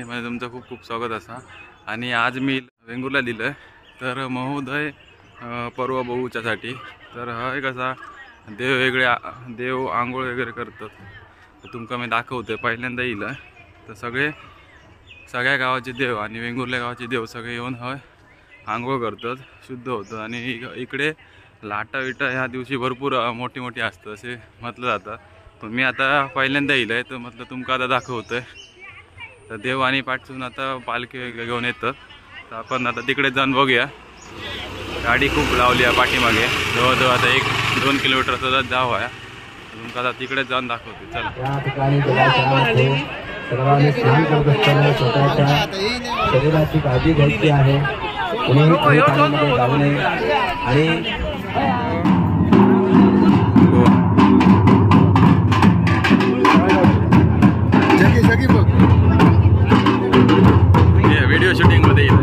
मध्ये तुमचं खूप खूप स्वागत असा। आणि आज मी वेंगुर्ला दिलं तर महोदय पर्व बघूच्यासाठी। तर हा एक असा देव वेगळे देव आंघोळ वगैरे करतात, तर तुमका मी दाखवते। पहिल्यांदा येईल तर सगळ्या गावाचे देव आणि वेंगुर्ला गावाचे देव सगळे येऊन हय आंघोळ करतात, शुद्ध होतं। आणि इकडे लाटा विटा ह्या दिवशी भरपूर मोठी मोठी असतं असे म्हटलं जातं। पण मी आता पहिल्यांदा येईल तर म्हटलं तुमका आता दाखवतोय। तर देव आणि पाठवून आता पालखी घेऊन येतं, तर आपण आता तिकडे जाऊन बघूया। गाडी खूप लावली आहे पाठीमागे, जवळजवळ आता 1-2 किलोमीटर सतत जाव आहे। तुमका आता तिकडे जाऊन दाखवते, चला। सर्वांनी स्नान करत असताना स्वतःच्या शरीराची काळजी घ्यायची आहे। कुणीही पाण्यामध्ये जाऊ नये आणि व्हिडिओ शूटिंग मध्ये येईल।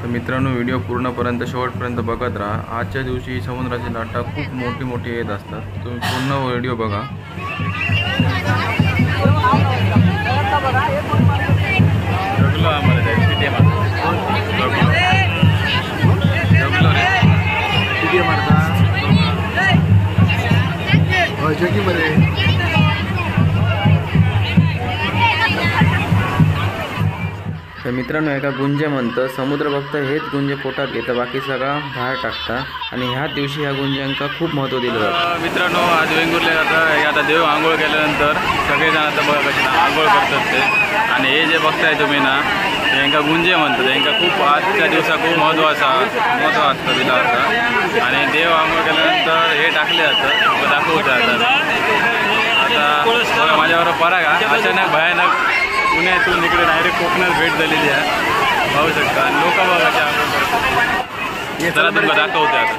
मित्रांनो, व्हिडिओ पूर्णपर्यंत शेवटपर्यंत बघत राहा। आजच्या दिवशी समुद्राची लाटा खूप मोठी मोठी येत असतात, तुम्ही पूर्ण व्हिडिओ बघा। तर मित्रांनो, एका गुंजे म्हणतं समुद्र फक्त हेच गुंजे पोटात घेतं, बाकी सगळा बाहेर टाकता। आणि ह्या दिवशी ह्या गुंजांका खूप महत्त्व दिलं जातं। मित्रांनो, आज वेंगुर्ला आता देव आंघोळ केल्यानंतर सगळेजण आता बघा कशी आंघोळ करतात ते। आणि हे जे बघताय तुम्ही ना, यांका गुंजे म्हणतात। यांका खूप आजच्या दिवसात खूप महत्त्व असतं दिला होता। आणि देव आंघोळ केल्यानंतर हे टाकले जातं, दाखवतं आता माझ्याबरोबर पराग अचानक भयानक पुण्यातून इकडे डायरेक्ट कोकणात भेट झालेली आहे, पाहू शकता। आणि लोक बघायचे आंघोळ करतात, चला तुमका दाखवते आता।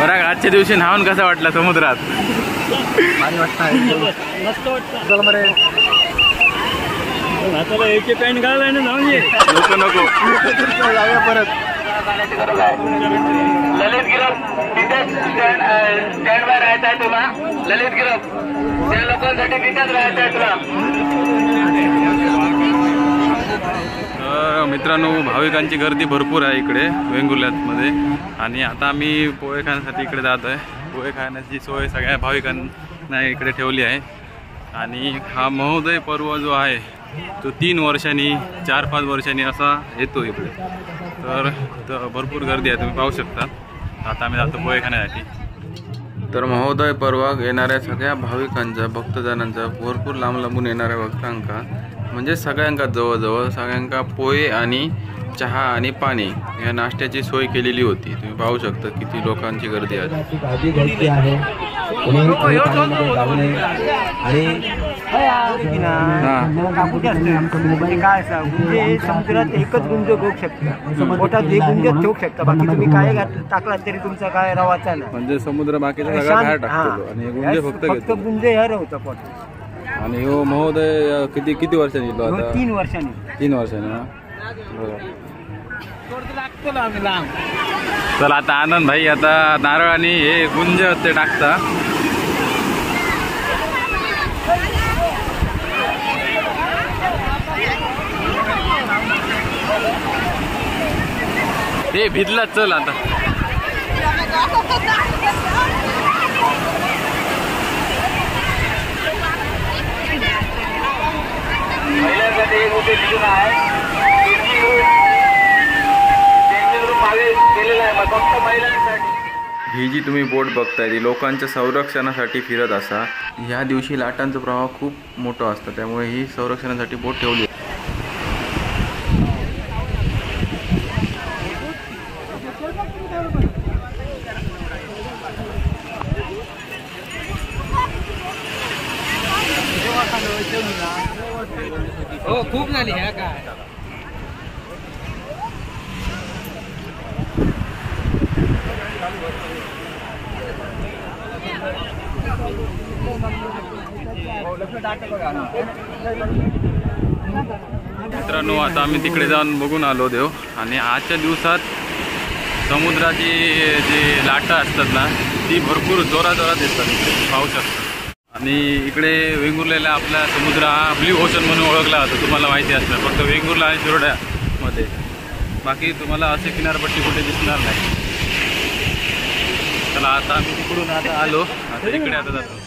बरं, आजच्या दिवशी न्हावून कसा वाटला समुद्रात? मस्त वाटतं। आता एक पॅन्ट घालाय ना, जाऊन ये नको परत। ललित गिरफ तिथे स्टँड बाय राहायचं आहे तुला। ललित गिरफ त्या लोकांसाठी तिथेच राहायचं आहे तुला। मित्रांनो, भाविकांची गर्दी भरपूर आहे इकडे वेंगुर्ल्यामध्ये। आणि आता आम्ही पोहे खाण्यासाठी इकडे जात आहे। पोहे खाण्याची सोय सगळ्या भाविकांना इकडे ठेवली आहे। आणि हा महोदय पर्व जो आहे तो 3 वर्षांनी 4-5 वर्षांनी असा येतो इकडे। तर भरपूर गर्दी आहे, तुम्ही पाहू शकता। आता आम्ही जातो पोहे खाण्यासाठी। तर महोदय पर्वाक येणाऱ्या सगळ्या भाविकांचा, भक्तजनांचा, भरपूर लांब लांबून येणाऱ्या भक्तांका म्हणजे सगळ्यांका जवळजवळ सगळ्यांका पोहे आणि चहा आणि पाणी या नाश्त्याची सोय केलेली होती। तुम्ही पाहू शकता किती लोकांची गर्दी आहे। काळजी घ्यायची आहे, कुणीही पाण्यामध्ये जाऊ नये आणि काय गुंजे समुद्रात एकच गुंज घेऊ शकता, पोटात एक गुंज ठेवू शकता, बाकी तुम्ही काय टाकला तरी तुमचा काय रवाचा नाही। म्हणजे समुद्र बाकीचा सगळा बाहेर टाकतो आणि गुंजे फक्त गुंजे ह्या होता पोटात। आणि हो महोदय किती वर्षांनी येतो आता? 3 वर्षांनी। 3 वर्षांनी ना, बरोबर। चला आता आनंद भाई आता नारळ आणि हे गुंज ते टाकता. हे भिजला चल आता. महिलांसाठी एक उद्देश दिसून आहे. केलेला आहे मग फक्त महिलांसाठी. ही जी तुम्ही बोट बघताय ती लोकांच्या संरक्षणासाठी फिरत असा. ह्या दिवशी लाटांचा प्रवाह खूप मोठा असतो त्यामुळे ही संरक्षणासाठी बोट ठेवली. हो खूप झाली ह्या काय. मित्रांनो आता आम्ही तिकडे जाऊन बघून आलो देव. आणि आजच्या दिवसात समुद्राची जी लाटा असतात ना ती भरपूर जोरात येतात इकडे पाहू शकता. आणि इकडे वेंगुर्ल्याला आपला समुद्र हा ब्ल्यू ओशन म्हणून ओळखला जातो. तुम्हाला माहिती असणार फक्त वेंगुर्ला आणि शिरोड्यामध्ये, बाकी तुम्हाला असे किनारपट्टी कुठे दिसणार नाही. चला आता आम्ही तिकडून आता आलो, आता इकडे आता जातो.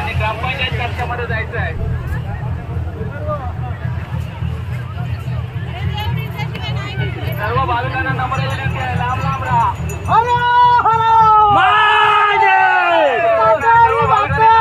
आणि ग्रामपंचायत कक्षामध्ये जायचं आहे. सर्व भाविकांना नम्र विनंती आहे, लांब लांब राहा. सर्व भाविकांनी लांब राहा.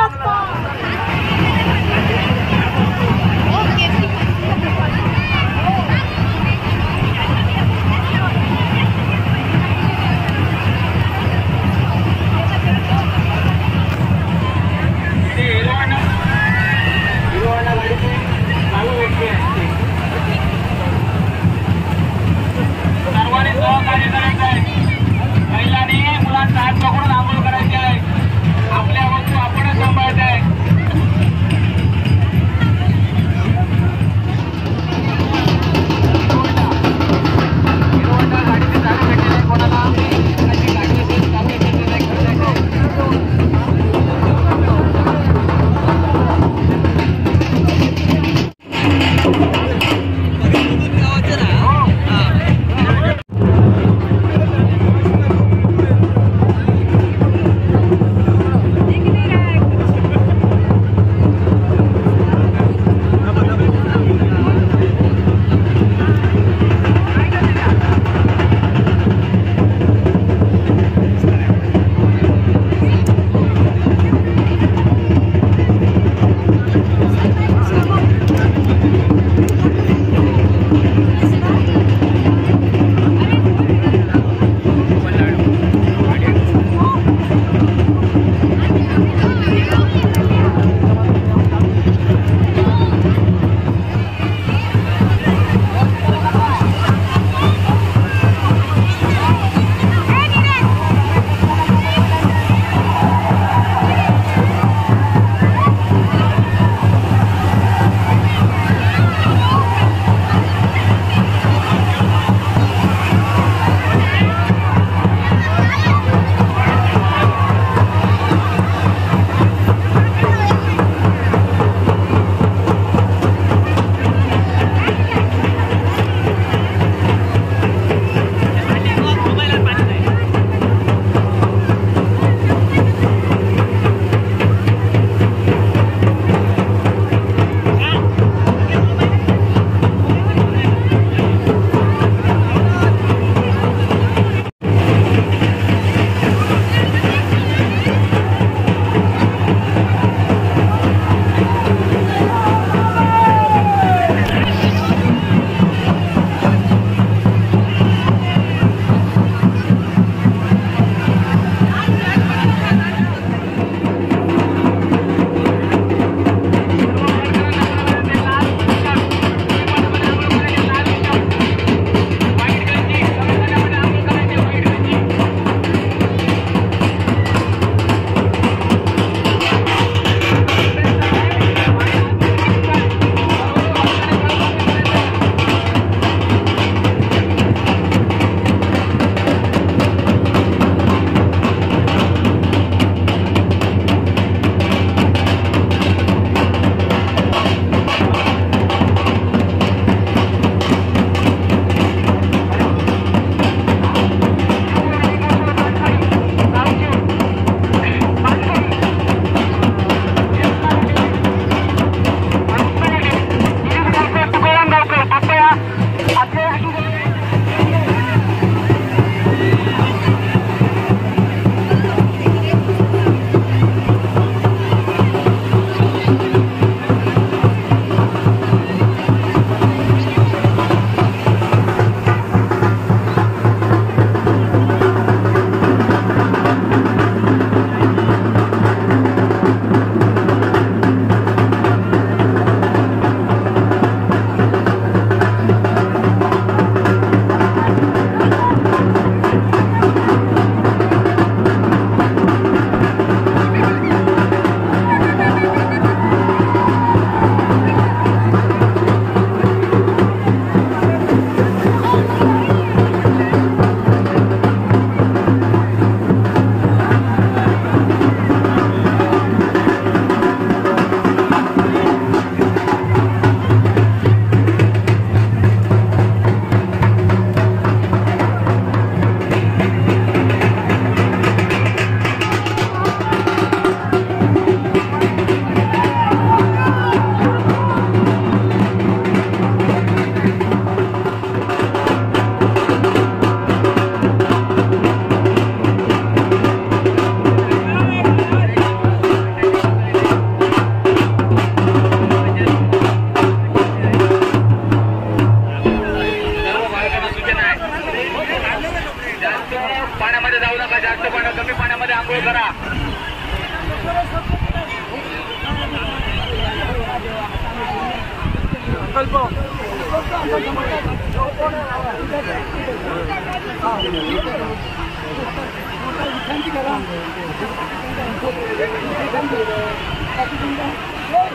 पाण्यामध्ये जाऊ नका, जास्त पाणी कमी पाण्यामध्ये आंघोळ करा.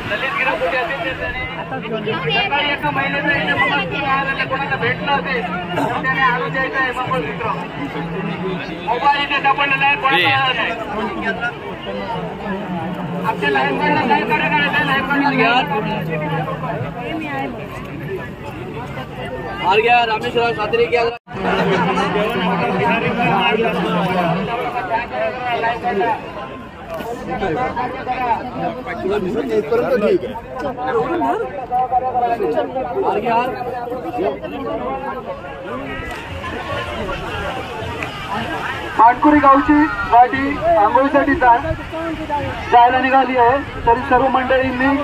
ललित गिरा कुठे असेल सकाळी एका महिलेचं इथे मंगळसूत्र कोणाला भेटलं असेल तर त्याने आणून द्यायचं आहे मंगळसूत्र. मोबाईल इथे सापडलेला आहे, कोणाला नाही. आमच्या लाईफकडनं काय करायचं आहे, लाईफकडनं घ्या. रामेश्वर सातरी घ्या. मानकुरी गावची गाडी आंघोळीसाठी जायला निघाली आहे. तरी सर्व मंडळींनी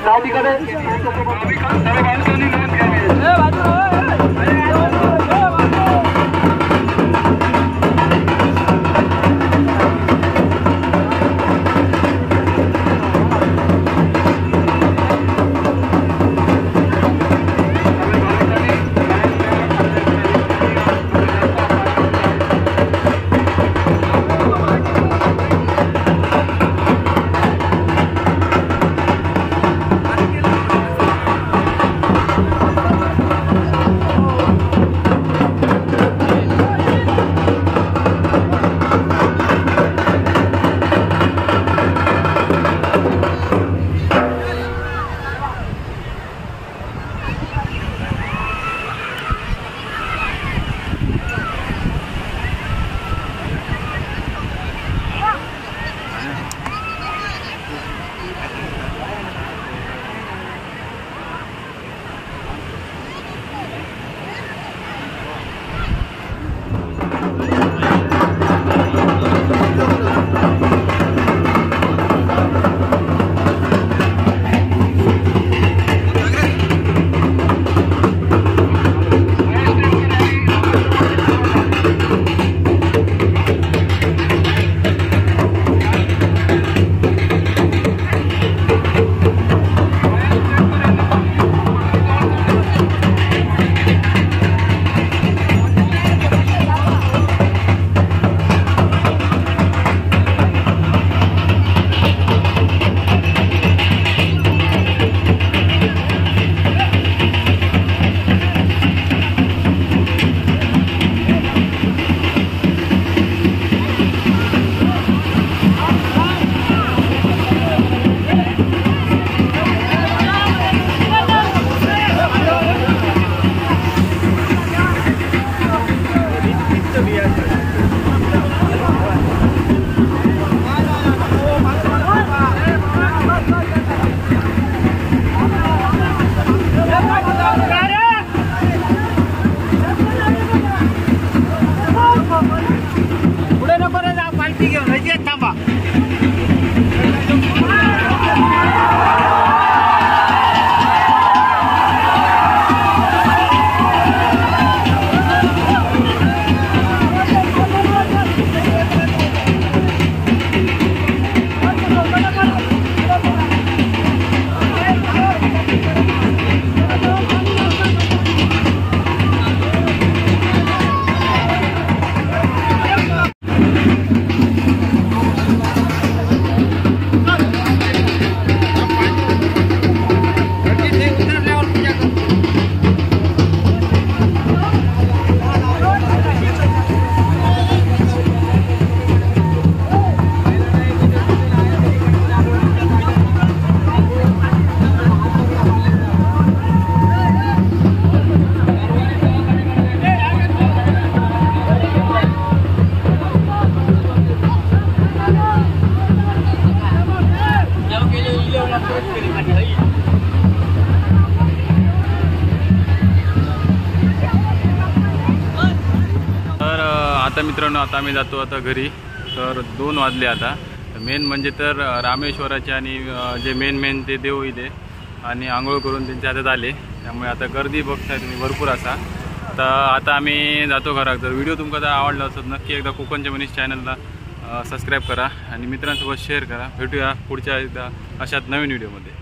गाडीकडे आता मित्रांनो आता आम्ही जातो आता घरी. तर 2 वाजले आता. मेन म्हणजे तर रामेश्वराचे आणि जे मेन ते देव इथे आणि आंघोळ करून त्यांच्या हातात आले. त्यामुळे आता गर्दी बघताय तुम्ही भरपूर असा. तर आता आम्ही जातो घरात. जर व्हिडिओ तुमका जर आवडला असेल नक्की एकदा कोकणचे मनीष चॅनलला सबस्क्राईब करा आणि मित्रांसोबत शेअर करा. भेटूया पुढच्या एकदा अशाच नवीन व्हिडिओमध्ये.